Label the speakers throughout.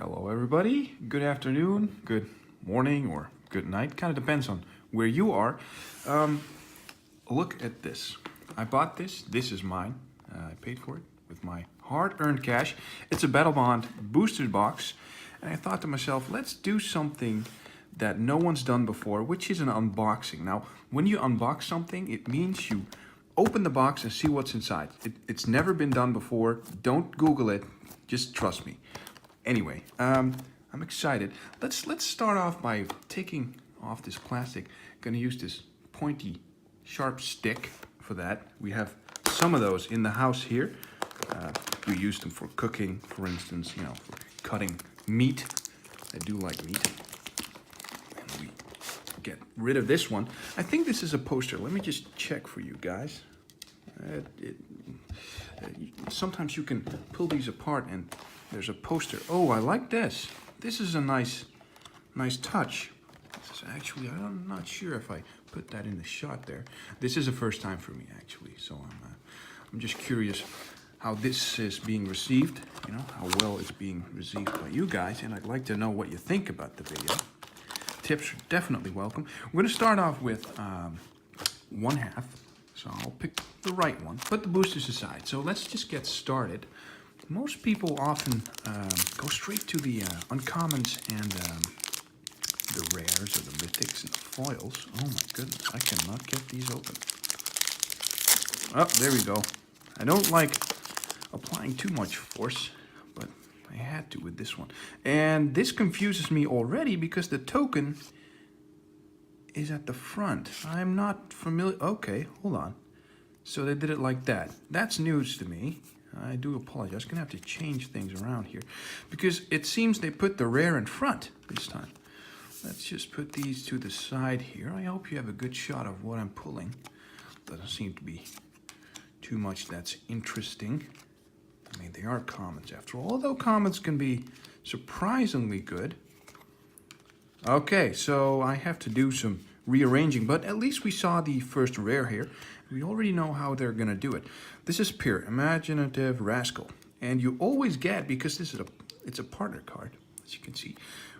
Speaker 1: Hello everybody, good afternoon, good morning, or good night, kind of depends on where you are. Look at this. I bought this is mine. I paid for it with my hard-earned cash. It's a Battlebond Boosterbox, and I thought to myself, let's do something that no one's done before, which is an unboxing. Now, when you unbox something, it means you open the box and see what's inside. It's never been done before. Don't Google it, just trust me. Anyway, I'm excited. Let's start off by taking off this plastic. Gonna use this pointy, sharp stick for that. We have some of those in the house here. We use them for cooking, for instance, you know, for cutting meat. I do like meat. And we get rid of this one. I think this is a poster. Let me just check for you guys. Sometimes you can pull these apart and there's a poster. Oh, I like this. This is a nice touch. This is actually, I'm not sure if I put that in the shot there. This is a first time for me actually, so I'm just curious how this is being received. You know, how well it's being received by you guys, and I'd like to know what you think about the video. Tips are definitely welcome. We're going to start off with one half. So I'll pick the right one, put the boosters aside. So let's just get started. Most people often go straight to the uncommons and the rares or the mythics and the foils. Oh my goodness, I cannot get these open. Oh, there we go. I don't like applying too much force, but I had to with this one. And this confuses me already because the token is at the front. I'm not familiar. Okay, hold on. So they did it like that. That's news to me. I do apologize. I'm gonna have to change things around here because it seems they put the rare in front this time. Let's just put these to the side here. I hope you have a good shot of what I'm pulling. Doesn't seem to be too much that's interesting. I mean, they are commons after all, although commons can be surprisingly good. Okay, so I have to do some rearranging, but at least we saw the first rare here. We already know how they're gonna do it. This is pure imaginative rascal, and you always get, because this is it's a partner card, as you can see.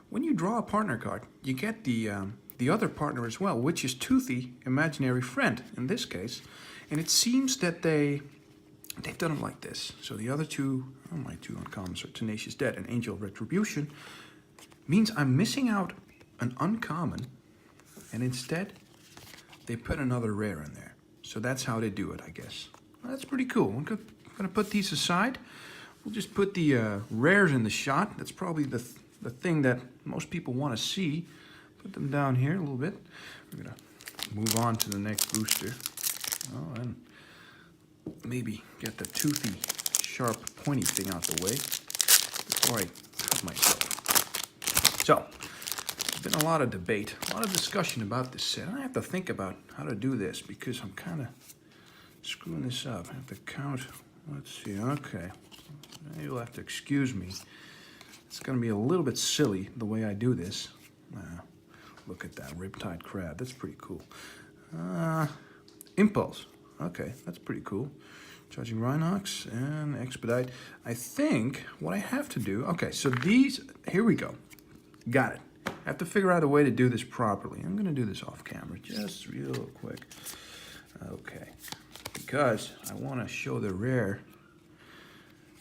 Speaker 1: When you draw a partner card, you get the other partner as well, which is Toothy, imaginary friend in this case. And it seems that they've done it like this. So the other two, oh, my two uncommons are Tenacious Dead and Angel of Retribution, means I'm missing out an uncommon, and instead they put another rare in there. So that's how they do it, I guess. Well, that's pretty cool. I'm gonna put these aside. We'll just put the rares in the shot. That's probably the thing that most people want to see. Put them down here a little bit. We're gonna move on to the next booster. Oh, and maybe get the toothy, sharp, pointy thing out the way before I cut myself. So, there's been a lot of debate, a lot of discussion about this set. I have to think about how to do this because I'm kind of screwing this up. I have to count. Let's see. Okay. You'll have to excuse me. It's going to be a little bit silly the way I do this. Look at that riptide crab. That's pretty cool. Impulse. Okay, that's pretty cool. Charging Rhinox and Expedite. I think what I have to do... Okay, so these... Here we go. Got it. I have to figure out a way to do this properly. I'm going to do this off camera just real quick. Okay. Because I want to show the rare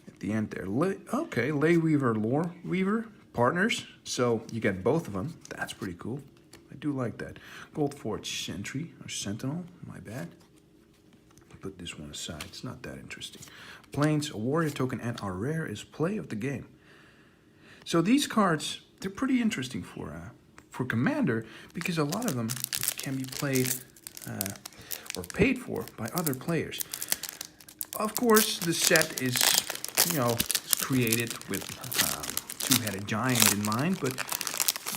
Speaker 1: at the end there. Okay, Lay Weaver, Lore Weaver, partners. So you get both of them. That's pretty cool. I do like that. Goldforge Sentry, or Sentinel, my bad. Put this one aside. It's not that interesting. Plains, a warrior token, and our rare is play of the game. So these cards, they're pretty interesting for Commander because a lot of them can be played or paid for by other players. Of course, the set is, you know, created with two-headed giant in mind, but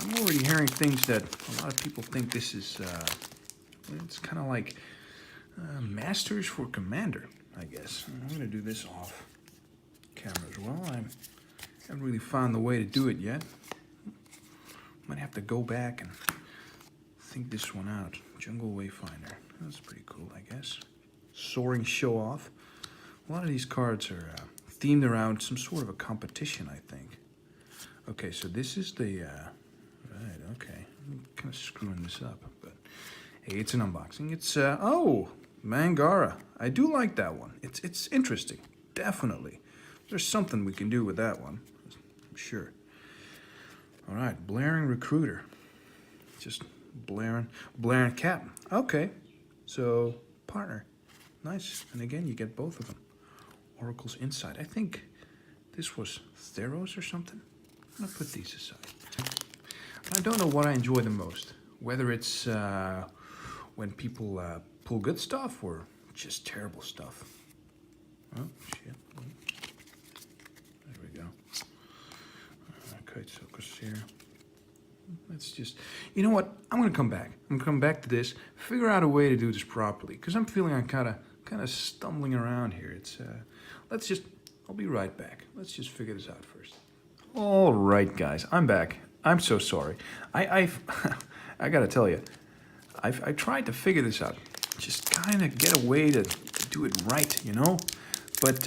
Speaker 1: I'm already hearing things that a lot of people think this is, it's kind of like Masters for Commander, I guess. I'm going to do this off camera as well. I haven't really found the way to do it yet. Might have to go back and think this one out. Jungle Wayfinder. That's pretty cool, I guess. Soaring Show Off. A lot of these cards are themed around some sort of a competition, I think. Okay, so this is the, right, okay. I'm kind of screwing this up, but hey, it's an unboxing. It's, oh, Mangara. I do like that one. It's interesting, definitely. There's something we can do with that one, I'm sure. All right, Blaring Recruiter. Just Blaring Cap. Okay, so partner. Nice, and again, you get both of them. Oracle's Insight. I think this was Theros or something. I'm gonna put these aside. I don't know what I enjoy the most. Whether it's when people pull good stuff or just terrible stuff. Oh, shit. There we go. Kite Soakers here. Let's just, you know what? I'm gonna come back. I'm gonna come back to this, figure out a way to do this properly, because I'm feeling I'm kind of stumbling around here. It's, I'll be right back. Let's just figure this out first. All right, guys, I'm back. I'm so sorry. I gotta tell you, I tried to figure this out, just kind of get a way to do it right, you know. But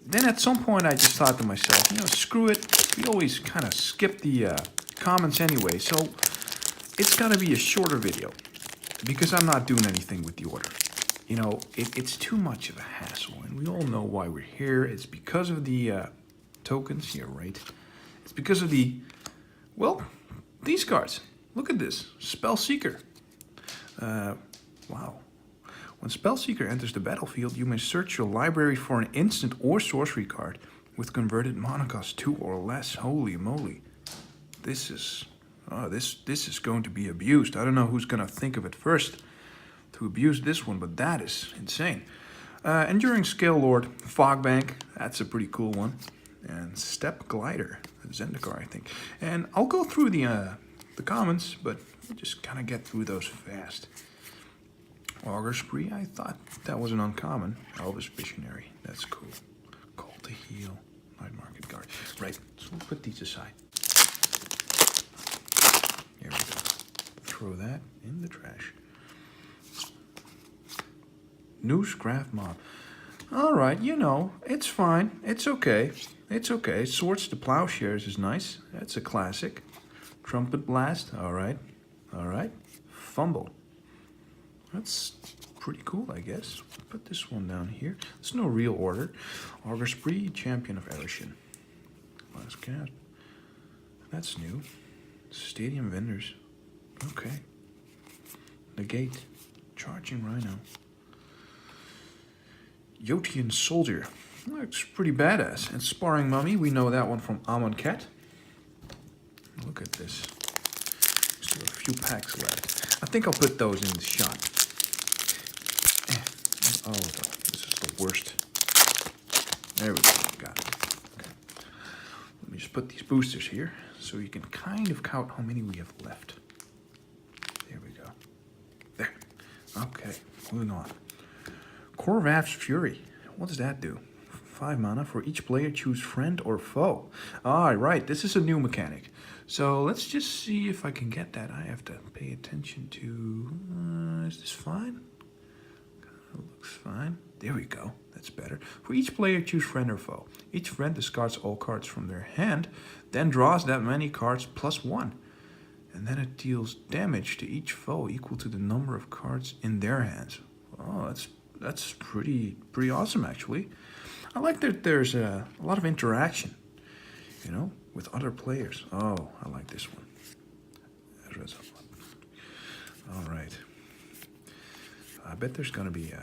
Speaker 1: then at some point, I just thought to myself, you know, screw it. We always kind of skip the comments anyway, so it's gonna be a shorter video because I'm not doing anything with the order. You know, it's too much of a hassle, and we all know why we're here. It's because of the tokens here, right? It's because of the, well, these cards. Look at this, Spellseeker. Wow. When Spellseeker enters the battlefield, you may search your library for an instant or sorcery card with converted mana cost 2 or less. Holy moly. This is, this is going to be abused. I don't know who's going to think of it first to abuse this one, but that is insane. Enduring Scale Lord, Fogbank, that's a pretty cool one. And Step Glider, Zendikar, I think. And I'll go through the comments, but we'll just kind of get through those fast. Augur Spree, I thought that was an uncommon. Elvis Visionary, that's cool. Call to Heal, Night Market Guard. Right, so we'll put these aside. There we go. Throw that in the trash. Noose Graph Mob. All right, you know, it's fine. It's okay. It's okay. Swords to Plowshares is nice. That's a classic. Trumpet Blast. All right. All right. Fumble. That's pretty cool, I guess. Put this one down here. There's no real order. Augur Spree, Champion of Erishin. Last cat. That's new. Stadium Vendors. Okay. Negate. Charging Rhino. Yotian Soldier. Looks pretty badass. And Sparring Mummy. We know that one from Amonket. Look at this. Still a few packs left. I think I'll put those in the shot. Oh, this is the worst. There we go. Got it. Okay. Let me just put these boosters here so you can kind of count how many we have left. There we go. There. Okay. Moving on. Korvav's Fury. What does that do? 5 mana. For each player, choose friend or foe. All right. This is a new mechanic. So let's just see if I can get that. I have to pay attention to... is this fine? Looks fine. There we go. That's better. For each player, choose friend or foe. Each friend discards all cards from their hand, then draws that many cards plus 1. And then it deals damage to each foe equal to the number of cards in their hands. Oh, that's pretty awesome, actually. I like that there's a lot of interaction, you know, with other players. Oh, I like this one. All right. I bet there's going to be...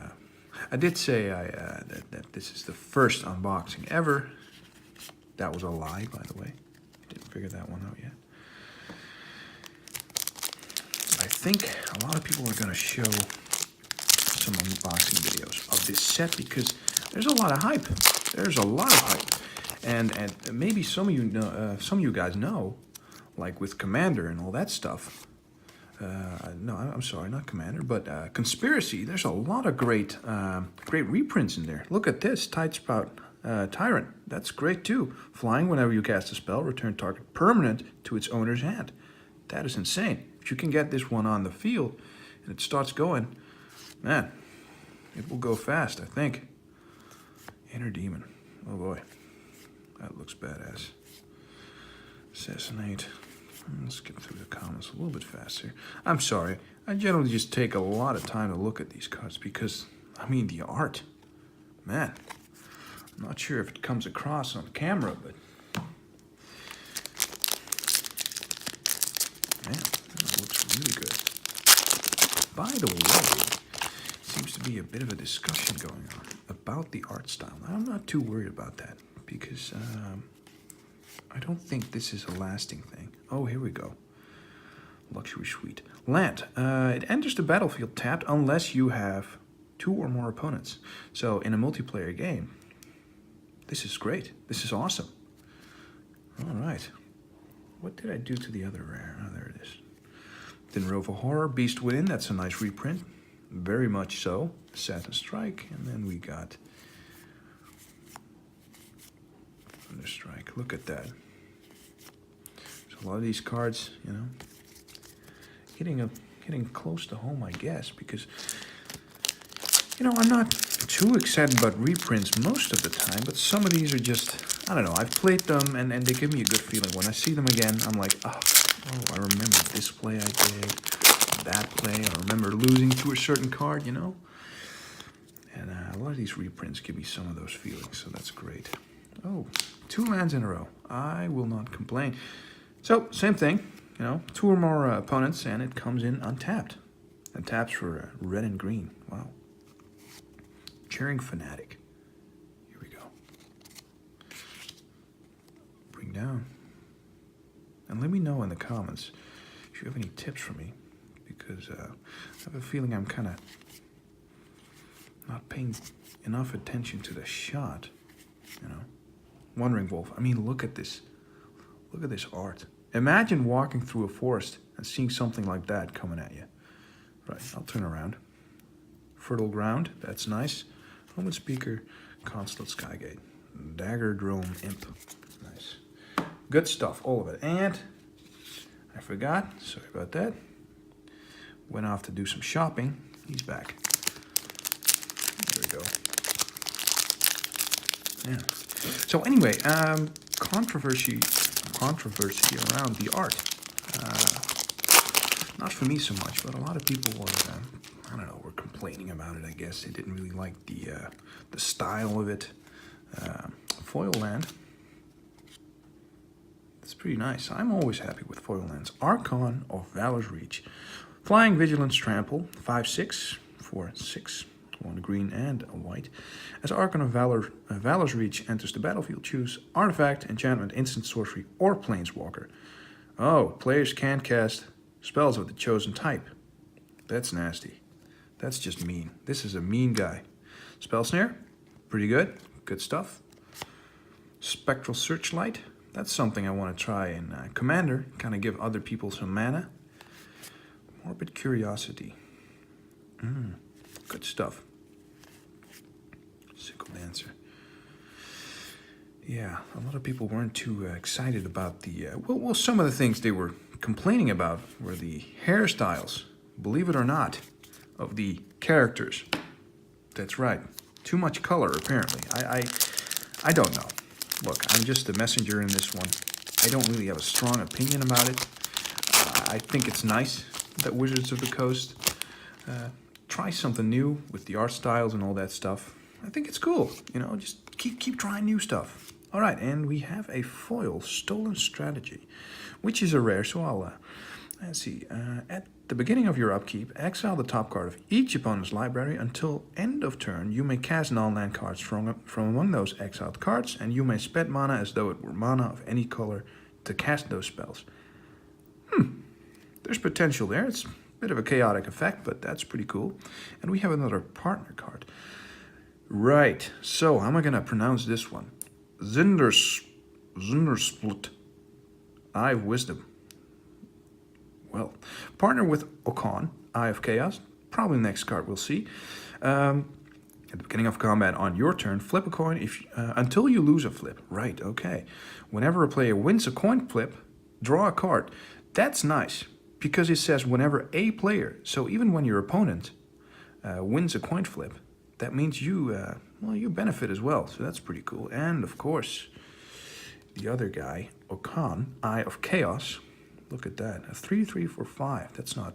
Speaker 1: I did say that this is the first unboxing ever. That was a lie, by the way. Didn't figure that one out yet. I think a lot of people are going to show some unboxing videos of this set because there's a lot of hype. There's a lot of hype. And maybe some of you know, some of you guys know, like with Commander and all that stuff. No, I'm sorry, not Commander, but Conspiracy. There's a lot of great reprints in there. Look at this, Tidespout Tyron. That's great too. Flying whenever you cast a spell, return target permanent to its owner's hand. That is insane. If you can get this one on the field and it starts going, man, it will go fast, I think. Inner Demon. Oh boy, that looks badass. Assassinate. Let's skip through the comments a little bit faster. I'm sorry. I generally just take a lot of time to look at these cards because, I mean, the art. Man, I'm not sure if it comes across on camera, but man, that looks really good. By the way, seems to be a bit of a discussion going on about the art style. I'm not too worried about that because I don't think this is a lasting thing. Oh, here we go. Luxury Suite. Land. It enters the battlefield tapped unless you have 2 or more opponents. So in a multiplayer game, this is great. This is awesome. All right. What did I do to the other rare? Oh, there it is. Dinrova Horror, Beast Within. That's a nice reprint. Very much so. Satin Strike. And then we got Thunderstrike. Look at that. So a lot of these cards, you know, hitting close to home, I guess, because, you know, I'm not too excited about reprints most of the time, but some of these are just, I don't know, I've played them and they give me a good feeling. When I see them again, I'm like, oh, I remember this play I did, that play, I remember losing to a certain card, you know? And a lot of these reprints give me some of those feelings, so that's great. Oh, 2 lands in a row. I will not complain. So, same thing, you know, 2 or more opponents, and it comes in untapped. And taps for red and green. Wow. Cheering Fanatic. Here we go. Bring down. And let me know in the comments if you have any tips for me, because I have a feeling I'm kind of not paying enough attention to the shot, you know. Wandering Wolf. I mean, look at this. Look at this art. Imagine walking through a forest and seeing something like that coming at you. Right, I'll turn around. Fertile Ground, that's nice. Roman Speaker, Consulate Skygate. Dagger Drone Imp. Nice. Good stuff, all of it. And I forgot, sorry about that. Went off to do some shopping. He's back. There we go. Yeah. So anyway, controversy around the art. Not for me so much, but a lot of people were, I don't know, were complaining about it. I guess they didn't really like the style of it. Foil land. It's pretty nice. I'm always happy with foil lands. Archon of Valor's Reach. Flying Vigilance Trample, 5/6 for 6. 1 green and a white. As Archon of Valor's Reach enters the battlefield, choose Artifact, Enchantment, Instant Sorcery, or Planeswalker. Oh, players can't cast spells of the chosen type. That's nasty. That's just mean. This is a mean guy. Spell Snare, pretty good. Good stuff. Spectral Searchlight. That's something I want to try in Commander. Kind of give other people some mana. Morbid Curiosity. Good stuff. Sickle Dancer. Yeah, a lot of people weren't too excited about the... well, some of the things they were complaining about were the hairstyles, believe it or not, of the characters. That's right. Too much color, apparently. I don't know. Look, I'm just a messenger in this one. I don't really have a strong opinion about it. I think it's nice that Wizards of the Coast try something new with the art styles and all that stuff. I think it's cool, you know, just keep trying new stuff. All right, and we have a foil Stolen Strategy, which is a rare, so I'll, let's see. At the beginning of your upkeep, exile the top card of each opponent's library. Until end of turn, you may cast non-land cards from among those exiled cards, and you may spend mana as though it were mana of any color to cast those spells. There's potential there. It's a bit of a chaotic effect, but that's pretty cool. And we have another partner card. Right, so how am I going to pronounce this one? Zundersplut. Eye of Wisdom. Well, partner with Okan, Eye of Chaos. Probably the next card we'll see. At the beginning of combat on your turn, flip a coin until you lose a flip. Right, okay. Whenever a player wins a coin flip, draw a card. That's nice, because it says whenever a player, so even when your opponent wins a coin flip, that means you, well, you benefit as well. So that's pretty cool. And of course, the other guy, Okan, Eye of Chaos. Look at that, a 3/3 for 5. That's not...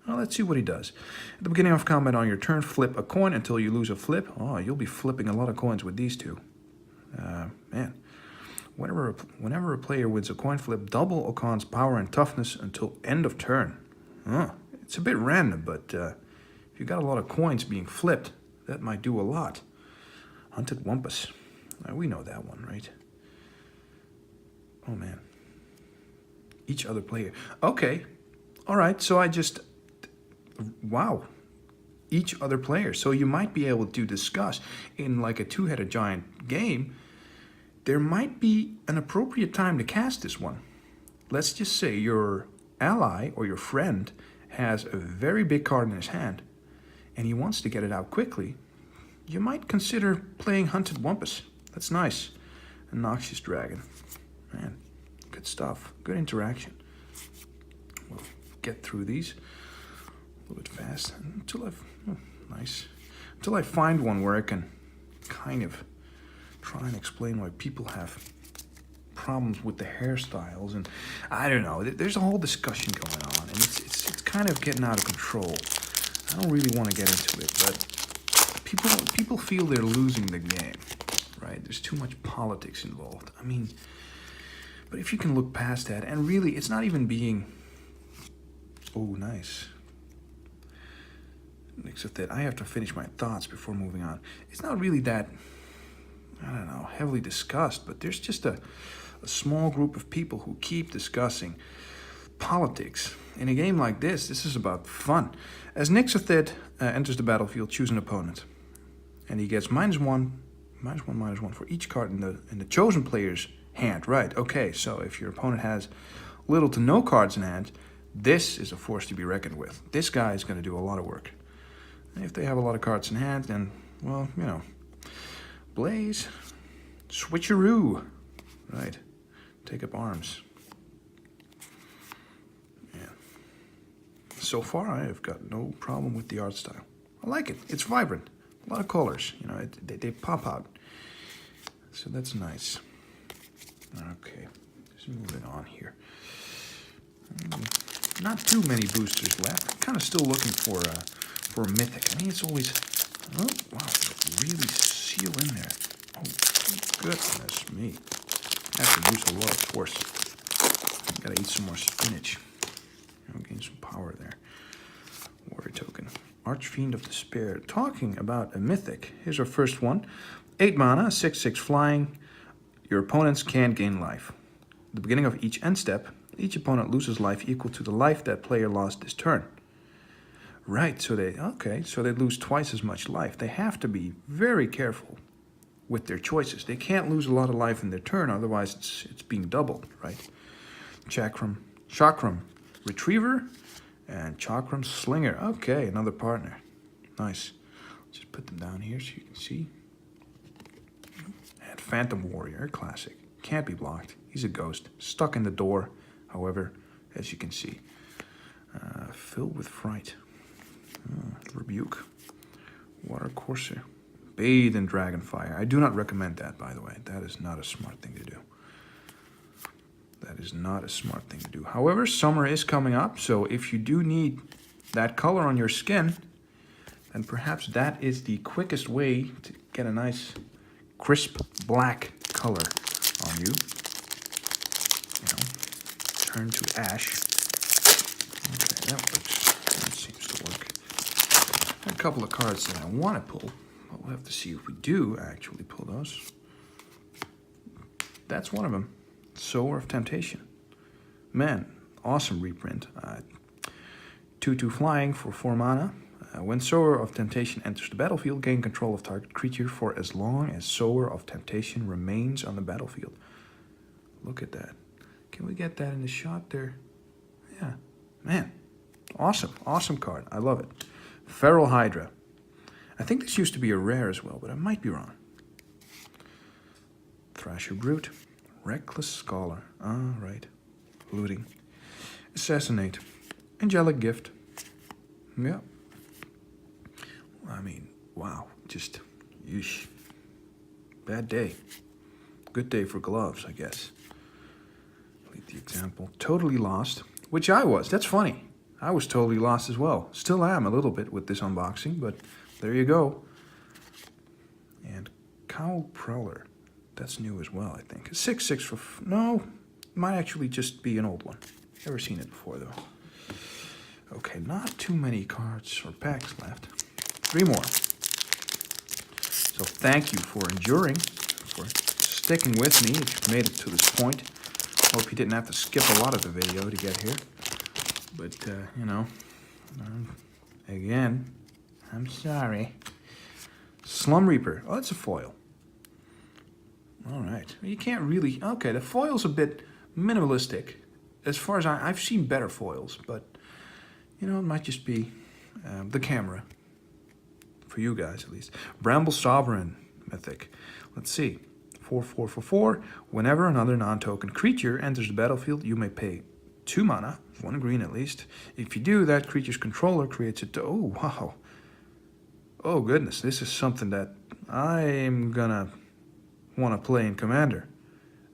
Speaker 1: Well, let's see what he does. At the beginning of combat on your turn, flip a coin until you lose a flip. Oh, you'll be flipping a lot of coins with these two. Man. Whenever a player wins a coin flip, double Okan's power and toughness until end of turn. It's a bit random, but if you got a lot of coins being flipped, that might do a lot. Hunted Wumpus. We know that one, right? Oh, man. Each other player. Okay. All right, so I just... Wow. Each other player. So you might be able to discuss in like a two-headed giant game, there might be an appropriate time to cast this one. Let's just say your ally or your friend has a very big card in his hand and he wants to get it out quickly. You might consider playing Hunted Wumpus. That's nice. A Noxious Dragon. Man, good stuff. Good interaction. We'll get through these a little bit fast until until I find one where I can kind of try and explain why people have problems with the hairstyles, and I don't know. There's a whole discussion going on, and it's kind of getting out of control. I don't really want to get into it, but people feel they're losing the game, right? There's too much politics involved. I mean, but if you can look past that, and really, it's not even being... Oh, nice. Next of that, I have to finish my thoughts before moving on. It's not really that, I don't know, heavily discussed, but there's just a small group of people who keep discussing politics. In a game like this is about fun. As Nixothed enters the battlefield, choose an opponent. And he gets -1 for each card in the chosen player's hand. Right, okay, so if your opponent has little to no cards in hand, this is a force to be reckoned with. This guy is going to do a lot of work. And if they have a lot of cards in hand, then, well, you know, Blaze, switcheroo, right, take up arms. Yeah. So far, I have got no problem with the art style. I like it. It's vibrant. A lot of colors, you know, they pop out. So that's nice. Okay, just moving on here. Not too many boosters left. Kind of still looking for a Mythic. I mean, it's always... Oh, wow, really seal in there. Oh, goodness me. I have to use a lot of force. Gotta eat some more spinach. I'll gain some power there. Warrior token. Archfiend of Despair. Talking about a Mythic. Here's our first one. 8 mana, 6/6 flying. Your opponents can't gain life. At the beginning of each end step, each opponent loses life equal to the life that player lost this turn. Right, so they lose twice as much life. They have to be very careful with their choices. They can't lose a lot of life in their turn, otherwise it's being doubled, right? Chakram Retriever and Chakram Slinger. Okay, another partner. Nice. Just put them down here so you can see. And Phantom Warrior, classic. Can't be blocked. He's a ghost. Stuck in the door, however, as you can see. Filled with fright. Rebuke. Water Courser. Bathe in Dragonfire. I do not recommend that, by the way. That is not a smart thing to do. That is not a smart thing to do. However, summer is coming up, so if you do need that color on your skin, then perhaps that is the quickest way to get a nice crisp black color on you. You know, turn to ash. Okay, that works. That seems to work. A couple of cards that I want to pull, but we'll have to see if we do actually pull those. That's one of them. Sower of Temptation. Man, awesome reprint. 2/2 flying for 4 mana. When Sower of Temptation enters the battlefield, gain control of target creature for as long as Sower of Temptation remains on the battlefield. Look at that. Can we get that in the shot there? Yeah. Man, awesome. Awesome card. I love it. Feral Hydra. I think this used to be a rare as well, but I might be wrong. Thrasher Brute. Reckless Scholar. Ah, right. Looting. Assassinate. Angelic Gift. Yeah. I mean, wow. Just, yeesh. Bad day. Good day for gloves, I guess. Leave the example. Totally lost, which I was. That's funny. I was totally lost as well. Still am a little bit with this unboxing, but there you go. And Cowl Prowler. That's new as well, I think. 6/6 for... No, might actually just be an old one. Never seen it before, though. Okay, not too many cards or packs left. 3 more. So thank you for enduring, for sticking with me if you made it to this point. Hope you didn't have to skip a lot of the video to get here. But, you know, again, I'm sorry. Slum Reaper. Oh, that's a foil. All right. You can't really... Okay, the foil's a bit minimalistic. As far as I've seen better foils, but, you know, it might just be the camera. For you guys, at least. Bramble Sovereign Mythic. Let's see. 4/4/4. Whenever another non-token creature enters the battlefield, you may pay 2 mana, 1 green at least. If you do, that creature's controller creates it. Oh, wow. Oh, goodness. This is something that I'm gonna want to play in Commander.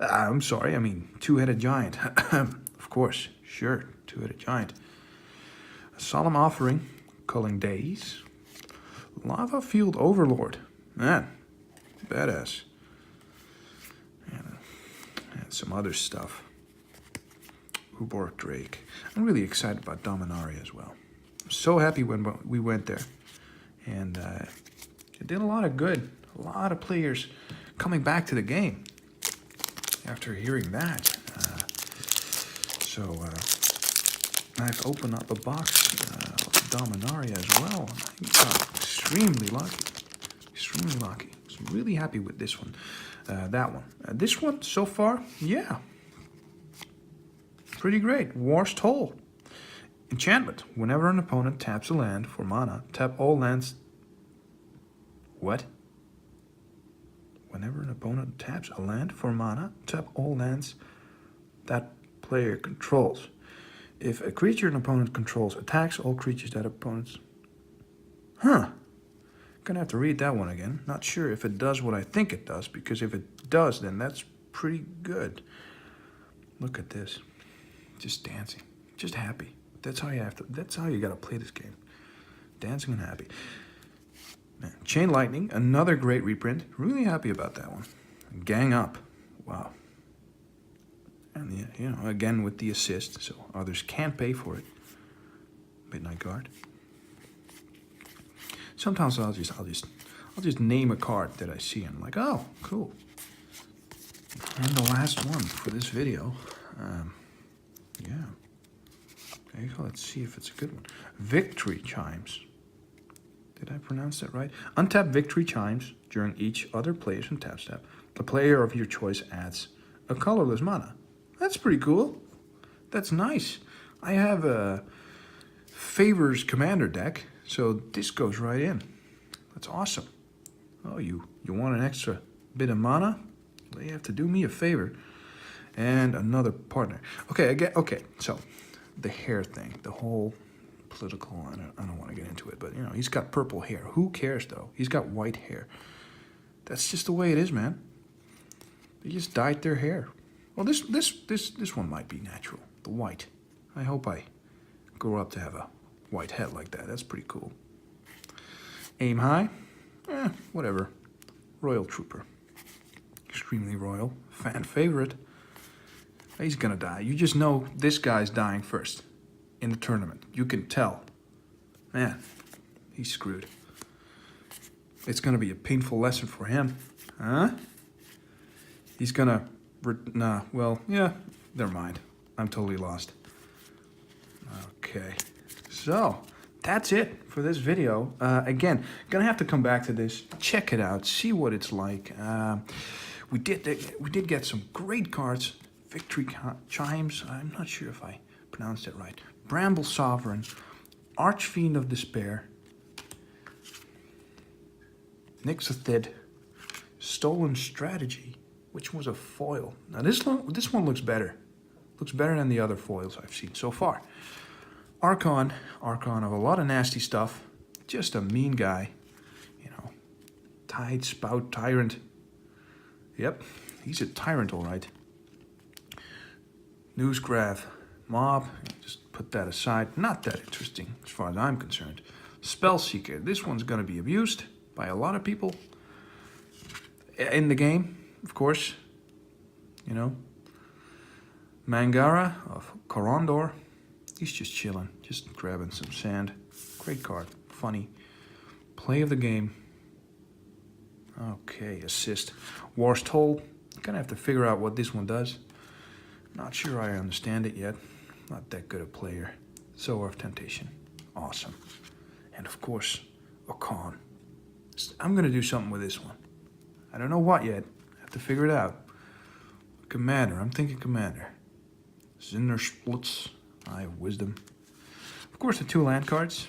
Speaker 1: I'm sorry, I mean, 2-headed giant. Of course, sure, 2-headed giant. A Solemn Offering, Culling Days. Lava Field Overlord. Man, badass. And some other stuff. Uborg Drake. I'm really excited about Dominaria as well. I'm so happy when we went there. And it did a lot of good. A lot of players coming back to the game after hearing that. So I've opened up a box of Dominaria as well. I got extremely lucky. Extremely lucky. So I'm really happy with this one. That one. This one, so far, yeah. Pretty great. War's Toll. Enchantment. Whenever an opponent taps a land for mana, tap all lands... What? Whenever an opponent taps a land for mana, tap all lands that player controls. If a creature an opponent controls attacks all creatures that opponents... Huh. Gonna have to read that one again. Not sure if it does what I think it does, because if it does, then that's pretty good. Look at this. Just dancing. Just happy. That's how you have to... That's how you gotta play this game. Dancing and happy. Man, Chain Lightning, another great reprint. Really happy about that one. Gang Up. Wow. And, you know, again with the assist, so others can't pay for it. Midnight Guard. Sometimes I'll just name a card that I see and I'm like, oh, cool. And the last one for this video. Yeah. There you go. Let's see if it's a good one. Victory Chimes. Did I pronounce that right? Untap Victory Chimes during each other player's tap step. The player of your choice adds a colorless mana. That's pretty cool. That's nice. I have a Favors Commander deck, so this goes right in. That's awesome. Oh, you want an extra bit of mana? Well, you have to do me a favor. And another partner. Okay, again. Okay, so the hair thing, the whole political, I don't want to get into it, but you know, he's got purple hair. Who cares though? He's got white hair. That's just the way it is, man. They just dyed their hair. Well, this one might be natural. The white. I hope I grow up to have a white head like that. That's pretty cool. Aim High. Whatever. Royal Trooper. Extremely royal. Fan favorite. He's gonna die. You just know this guy's dying first in the tournament. You can tell. Man, he's screwed. It's gonna be a painful lesson for him. Huh? He's gonna... Nah, well, yeah, never mind. I'm totally lost. Okay, so that's it for this video. Again, gonna have to come back to this, check it out, see what it's like. We did get some great cards. Victory Chimes, I'm not sure if I pronounced it right. Bramble Sovereign, Archfiend of Despair, Nixithid, Stolen Strategy, which was a foil. Now this one looks better. Looks better than the other foils I've seen so far. Archon of a lot of nasty stuff. Just a mean guy, you know. Tide Spout Tyrant. Yep, He's a tyrant, all right. Newsgraph mob. Just put that aside. Not that interesting as far as I'm concerned. Spellseeker. This one's going to be abused by a lot of people in the game, of course. You know. Mangara of Corondor. He's just chilling, just grabbing some sand. Great card, funny. Play of the game. Okay, assist. War's Toll. Gonna have to figure out what this one does. Not sure I understand it yet. Not that good a player. Sower of Temptation. Awesome. And of course, Okan. I'm gonna do something with this one. I don't know what yet. I have to figure it out. Commander, I'm thinking Commander. Zinder Splits. Eye of Wisdom. Of course, the 2 land cards.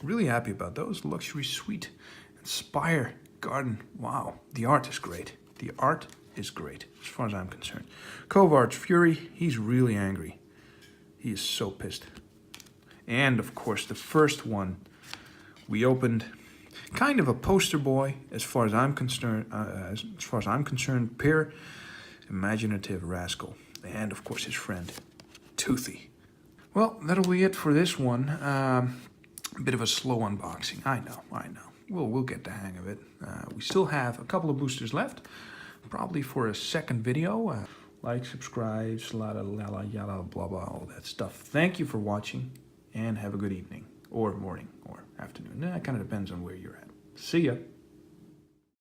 Speaker 1: Really happy about those. Luxury Suite. Inspire Garden. Wow, the art is great. The art is great, as far as I'm concerned. Kovard's Fury. He's really angry. He is so pissed. And, of course, the first one we opened. Kind of a poster boy, as far as I'm concerned. Pair. Imaginative Rascal. And, of course, his friend, Toothy. Well, that'll be it for this one. A bit of a slow unboxing. I know. We'll get the hang of it. We still have a couple of boosters left. Probably for a second video. Like, subscribe, yada, blah, blah, all that stuff. Thank you for watching, and have a good evening, or morning, or afternoon. It kind of depends on where you're at. See ya.